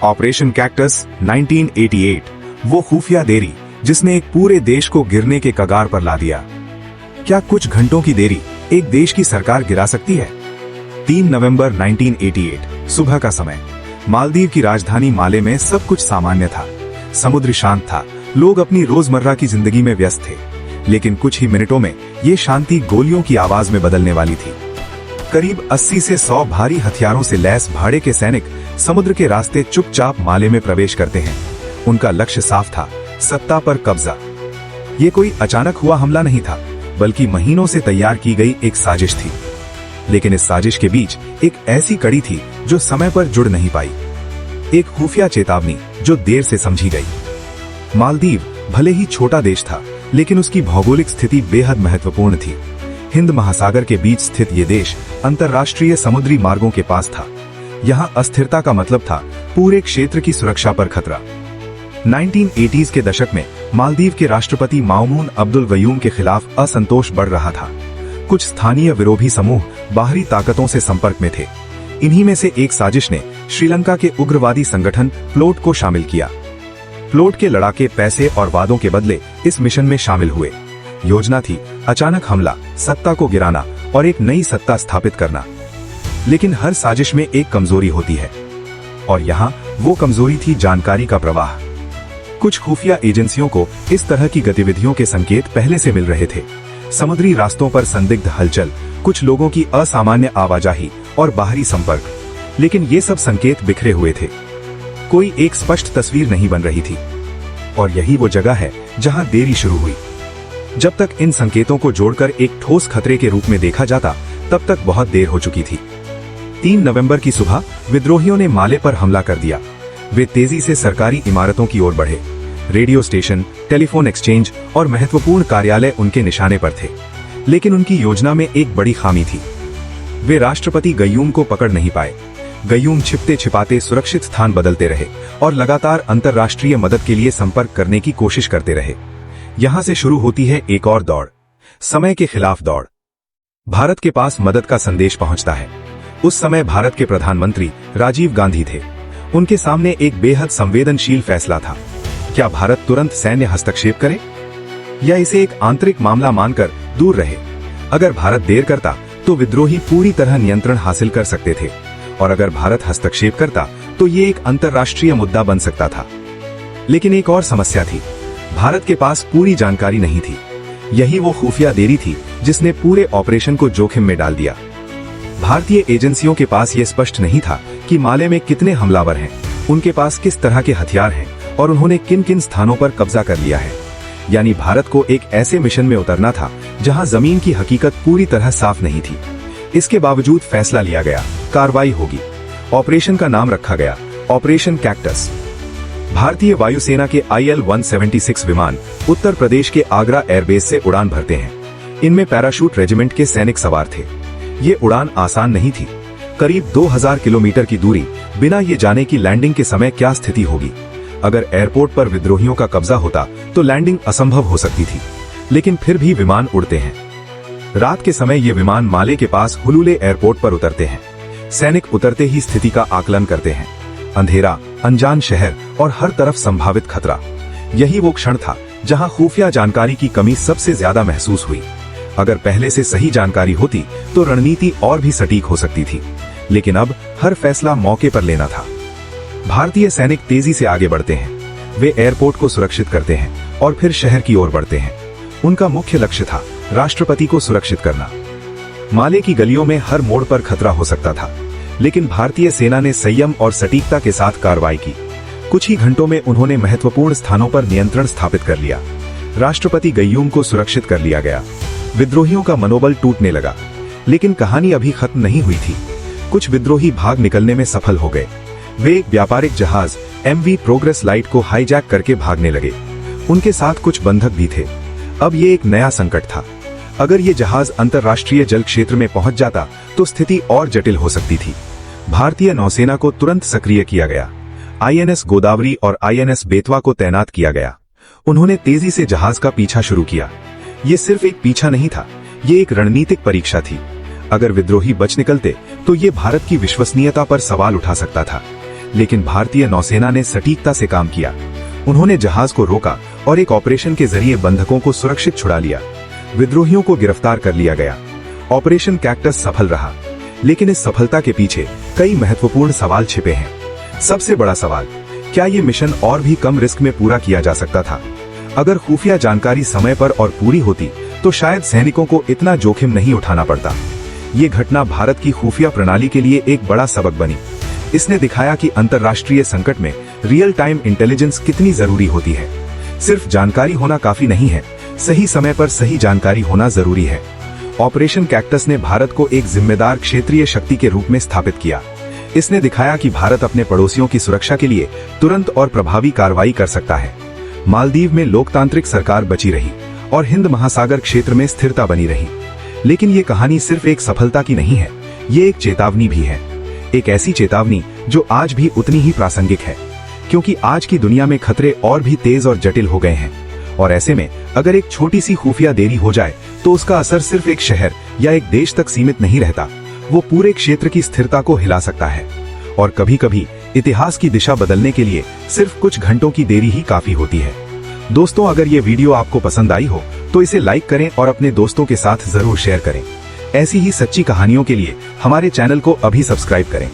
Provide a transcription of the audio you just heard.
Operation cactus 1988, वो खुफिया देरी जिसने एक पूरे देश को गिरने के कगार पर ला दिया। क्या कुछ घंटों की देरी एक देश की सरकार गिरा सकती है? 3 नवंबर 1988 सुबह का समय। मालदीव की राजधानी माले में सब कुछ सामान्य था। समुद्र शांत था, लोग अपनी रोजमर्रा की जिंदगी में व्यस्त थे। लेकिन कुछ ही मिनटों में ये शांति गोलियों की आवाज में बदलने वाली थी। करीब 80 से 100 भारी हथियारों से लैस भाड़े के सैनिक समुद्र के रास्ते चुपचाप माले में प्रवेश करते हैं। उनका लक्ष्य साफ था, सत्ता पर कब्जा। ये कोई अचानक हुआ हमला नहीं था, बल्कि महीनों से तैयार की गई एक साजिश थी। लेकिन इस साजिश के बीच एक ऐसी कड़ी थी जो समय पर जुड़ नहीं पाई। एक खुफिया चेतावनी जो देर से समझी गई। मालदीव भले ही छोटा देश था, लेकिन उसकी भौगोलिक स्थिति बेहद महत्वपूर्ण थी। हिंद महासागर के बीच स्थित ये देश अंतर्राष्ट्रीय समुद्री मार्गों के पास था। यहाँ अस्थिरता का मतलब था पूरे क्षेत्र की सुरक्षा पर खतरा। 1980s के दशक में मालदीव के राष्ट्रपति मामून अब्दुल गयूम के खिलाफ असंतोष बढ़ रहा था। कुछ स्थानीय विरोधी समूह बाहरी ताकतों से संपर्क में थे। इन्हीं में से एक साजिश ने श्रीलंका के उग्रवादी संगठन प्लोट को शामिल किया। प्लोट के लड़ाके पैसे और वादों के बदले इस मिशन में शामिल हुए। योजना थी अचानक हमला, सत्ता को गिराना और एक नई सत्ता स्थापित करना। लेकिन हर साजिश में एक कमजोरी होती है, और यहाँ वो कमजोरी थी जानकारी का प्रवाह। कुछ खुफिया एजेंसियों को इस तरह की गतिविधियों के संकेत पहले से मिल रहे थे। समुद्री रास्तों पर संदिग्ध हलचल, कुछ लोगों की असामान्य आवाजाही और बाहरी संपर्क। लेकिन ये सब संकेत बिखरे हुए थे। कोई एक स्पष्ट तस्वीर नहीं बन रही थी। और यही वो जगह है जहां देरी शुरू हुई। जब तक इन संकेतों को जोड़कर एक ठोस खतरे के रूप में देखा जाता, तब तक बहुत देर हो चुकी थी। 3 नवंबर की सुबह विद्रोहियों ने माले पर हमला कर दिया। वे तेजी से सरकारी इमारतों की ओर बढ़े। रेडियो स्टेशन, टेलीफोन एक्सचेंज और महत्वपूर्ण कार्यालय उनके निशाने पर थे। लेकिन उनकी योजना में एक बड़ी खामी थी। वे राष्ट्रपति गयूम को पकड़ नहीं पाए। गयूम छिपते छिपाते सुरक्षित स्थान बदलते रहे और लगातार अंतर्राष्ट्रीय मदद के लिए संपर्क करने की कोशिश करते रहे। यहां से शुरू होती है एक और दौड़, समय के खिलाफ दौड़। भारत के पास मदद का संदेश पहुंचता है। उस समय भारत के प्रधानमंत्री राजीव गांधी थे। उनके सामने एक बेहद संवेदनशील फैसला था। क्या भारत तुरंत सैन्य हस्तक्षेप करे या इसे एक आंतरिक मामला मानकर दूर रहे? अगर भारत देर करता तो विद्रोही पूरी तरह नियंत्रण हासिल कर सकते थे, और अगर भारत हस्तक्षेप करता तो ये एक अंतर्राष्ट्रीय मुद्दा बन सकता था। लेकिन एक और समस्या थी, भारत के पास पूरी जानकारी नहीं थी। यही वो खुफिया देरी थी जिसने पूरे ऑपरेशन को जोखिम में डाल दिया। भारतीय एजेंसियों के पास ये स्पष्ट नहीं था कि माले में कितने हमलावर हैं, उनके पास किस तरह के हथियार हैं और उन्होंने किन किन स्थानों पर कब्जा कर लिया है। यानी भारत को एक ऐसे मिशन में उतरना था जहां जमीन की हकीकत पूरी तरह साफ नहीं थी। इसके बावजूद फैसला लिया गया, कार्रवाई होगी। ऑपरेशन का नाम रखा गया ऑपरेशन कैक्टस। भारतीय वायुसेना के IL-176 विमान उत्तर प्रदेश के आगरा एयरबेस से उड़ान भरते हैं। इनमें पैराशूट रेजिमेंट के सैनिक सवार थे। ये उड़ान आसान नहीं थी। करीब 2000 किलोमीटर की दूरी, बिना ये जाने की लैंडिंग के समय क्या स्थिति होगी। अगर एयरपोर्ट पर विद्रोहियों का कब्जा होता तो लैंडिंग असंभव हो सकती थी। लेकिन फिर भी विमान उड़ते हैं। रात के समय ये विमान माले के पास हुलुले एयरपोर्ट पर उतरते हैं। सैनिक उतरते ही स्थिति का आकलन करते हैं। अंधेरा, अनजान शहर और हर तरफ संभावित खतरा। यही वो क्षण था जहां खुफिया जानकारी की कमी सबसे ज्यादा महसूस हुई। अगर पहले से सही जानकारी होती तो रणनीति और भी सटीक हो सकती थी। लेकिन अब हर फैसला मौके पर लेना था। भारतीय सैनिक तेजी से आगे बढ़ते हैं। वे एयरपोर्ट को सुरक्षित करते हैं और फिर शहर की ओर बढ़ते हैं। उनका मुख्य लक्ष्य था राष्ट्रपति को सुरक्षित करना। माले की गलियों में हर मोड़ पर खतरा हो सकता था, लेकिन भारतीय सेना ने संयम और सटीकता के साथ कार्रवाई की। कुछ ही घंटों में उन्होंने महत्वपूर्ण स्थानों पर नियंत्रण स्थापित कर लिया। राष्ट्रपति गयूम को सुरक्षित कर लिया गया। विद्रोहियों का मनोबल टूटने लगा। लेकिन कहानी अभी खत्म नहीं हुई थी। कुछ विद्रोही भाग निकलने में सफल हो गए। वे एक व्यापारिक जहाज MV प्रोग्रेस लाइट को हाईजैक करके भागने लगे। उनके साथ कुछ बंधक भी थे। अब ये एक नया संकट था। अगर ये जहाज अंतर्राष्ट्रीय जल क्षेत्र में पहुंच जाता तो स्थिति और जटिल हो सकती थी। भारतीय नौसेना को तुरंत सक्रिय किया गया। INS गोदावरी और INS बेतवा को तैनात किया गया। उन्होंने तेजी से जहाज का पीछा शुरू किया। ये सिर्फ एक पीछा नहीं था, ये एक रणनीतिक परीक्षा थी। अगर विद्रोही बच निकलते तो ये भारत की विश्वसनीयता पर सवाल उठा सकता था। लेकिन भारतीय नौसेना ने सटीकता से काम किया। उन्होंने जहाज को रोका और एक ऑपरेशन के जरिए बंधकों को सुरक्षित छुड़ा लिया। विद्रोहियों को गिरफ्तार कर लिया गया। ऑपरेशन कैक्टस सफल रहा, लेकिन इस सफलता के पीछे कई महत्वपूर्ण सवाल छिपे हैं। सबसे बड़ा सवाल, क्या ये मिशन और भी कम रिस्क में पूरा किया जा सकता था? अगर खुफिया जानकारी समय पर और पूरी होती तो शायद सैनिकों को इतना जोखिम नहीं उठाना पड़ता। ये घटना भारत की खुफिया प्रणाली के लिए एक बड़ा सबक बनी। इसने दिखाया कि अंतर्राष्ट्रीय संकट में रियल टाइम इंटेलिजेंस कितनी जरूरी होती है। सिर्फ जानकारी होना काफी नहीं है, सही समय पर सही जानकारी होना जरूरी है। ऑपरेशन कैक्टस ने भारत को एक जिम्मेदार क्षेत्रीय शक्ति के रूप में स्थापित किया। इसने दिखाया कि भारत अपने पड़ोसियों की सुरक्षा के लिए तुरंत और प्रभावी कार्रवाई कर सकता है। मालदीव में लोकतांत्रिक सरकार बची रही और हिंद महासागर क्षेत्र में स्थिरता बनी रही। लेकिन ये कहानी सिर्फ एक सफलता की नहीं है, ये एक चेतावनी भी है। एक ऐसी चेतावनी जो आज भी उतनी ही प्रासंगिक है, क्योंकि आज की दुनिया में खतरे और भी तेज और जटिल हो गए हैं। और ऐसे में अगर एक छोटी सी खुफिया देरी हो जाए तो उसका असर सिर्फ एक शहर या एक देश तक सीमित नहीं रहता, वो पूरे क्षेत्र की स्थिरता को हिला सकता है। और कभी कभी इतिहास की दिशा बदलने के लिए सिर्फ कुछ घंटों की देरी ही काफी होती है। दोस्तों, अगर ये वीडियो आपको पसंद आई हो तो इसे लाइक करें और अपने दोस्तों के साथ जरूर शेयर करें। ऐसी ही सच्ची कहानियों के लिए हमारे चैनल को अभी सब्सक्राइब करें।